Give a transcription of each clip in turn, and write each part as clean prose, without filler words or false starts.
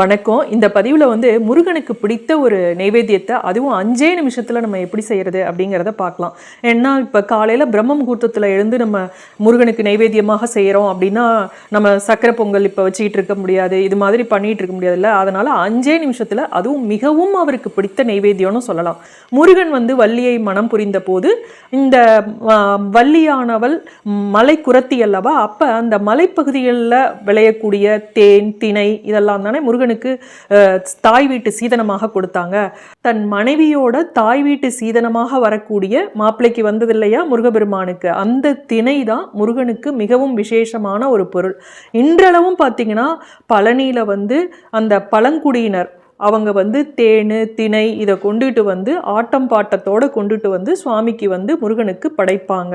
வணக்கம். இந்த பதிவில் முருகனுக்கு பிடித்த ஒரு நைவேத்தியத்தை அதுவும் 5 நிமிஷத்தில் நம்ம எப்படி செய்கிறது அப்படிங்கிறத பார்க்கலாம். ஏன்னா இப்போ காலையில் பிரம்ம முகூர்த்தத்தில் எழுந்து நம்ம முருகனுக்கு நைவேத்தியமாக செய்கிறோம் அப்படின்னா நம்ம சக்கரை பொங்கல் இப்போ வச்சுக்கிட்டு இருக்க முடியாது, இது மாதிரி பண்ணிகிட்டு இருக்க முடியாதுல்ல. அதனால் 5 நிமிஷத்தில் அதுவும் மிகவும் அவருக்கு பிடித்த நைவேத்தியம்னு சொல்லலாம். முருகன் வள்ளியை மனம் புரிந்த போது இந்த வள்ளியானவள் மலை குரத்தி அல்லவா, அப்போ அந்த மலைப்பகுதிகளில் விளையக்கூடிய தேன் திணை இதெல்லாம் தானே முருகனுக்கு தாய் வீட்டு சீதனமாக கொடுத்தாங்க. தன் மனைவியோட தாய் வீட்டு சீதனமாக வரக்கூடிய மாப்பிள்ளைக்கு வந்தது இல்லையா முருகபெருமானுக்கு, அந்த திணை தான் முருகனுக்கு மிகவும் விசேஷமான ஒரு பொருள். இன்றளவும் பார்த்தீங்கன்னா பழனியில் அந்த பழங்குடியினர் அவங்க தேன் திணை இதை கொண்டுட்டு ஆட்டம் பாட்டத்தோடு கொண்டுட்டு சுவாமிக்கு முருகனுக்கு படைப்பாங்க.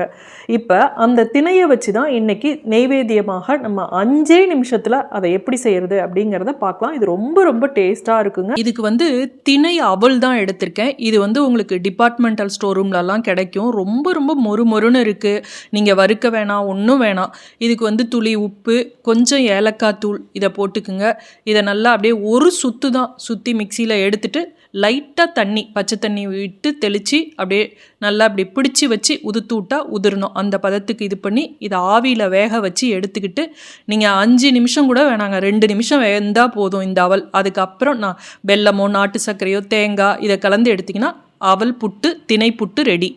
இப்போ அந்த திணையை வச்சு தான் இன்னைக்கு நெய்வேத்தியமாக நம்ம 5 நிமிஷத்தில் அதை எப்படி செய்யறது அப்படிங்கிறத பார்க்கலாம். இது ரொம்ப ரொம்ப டேஸ்டாக இருக்குங்க. இதுக்கு திணை அவல் தான் எடுத்திருக்கேன். இது உங்களுக்கு டிபார்ட்மெண்டல் ஸ்டோர் ரூம்லலாம் கிடைக்கும். ரொம்ப ரொம்ப மொறுமொறுன்னு இருக்குது. நீங்கள் வறுக்க வேணாம், ஒன்றும் வேணாம். இதுக்கு துளி உப்பு, கொஞ்சம் ஏலக்காய் தூள் இதை போட்டுக்குங்க. இதை நல்லா அப்படியே ஒரு சுத்து தான் சுற்றி மிக்சியில் எடுத்துட்டு லைட்டாக தண்ணி, பச்சை தண்ணி விட்டு தெளித்து அப்படியே நல்லா அப்படி பிடிச்சி வச்சு உதுத்து விட்டா உதிரணும். அந்த பதத்துக்கு இது பண்ணி இதை ஆவியில் வேக வச்சு எடுத்துக்கிட்டு நீங்கள் 5 நிமிஷம் கூட வேணாங்க, 2 நிமிஷம் வேந்தால் போதும் இந்த அவல். அதுக்கப்புறம் வெல்லமோ நாட்டு சர்க்கரையோ தேங்காய் இதை கலந்து எடுத்திங்கன்னா அவல் புட்டு, திணை புட்டு ரெடி.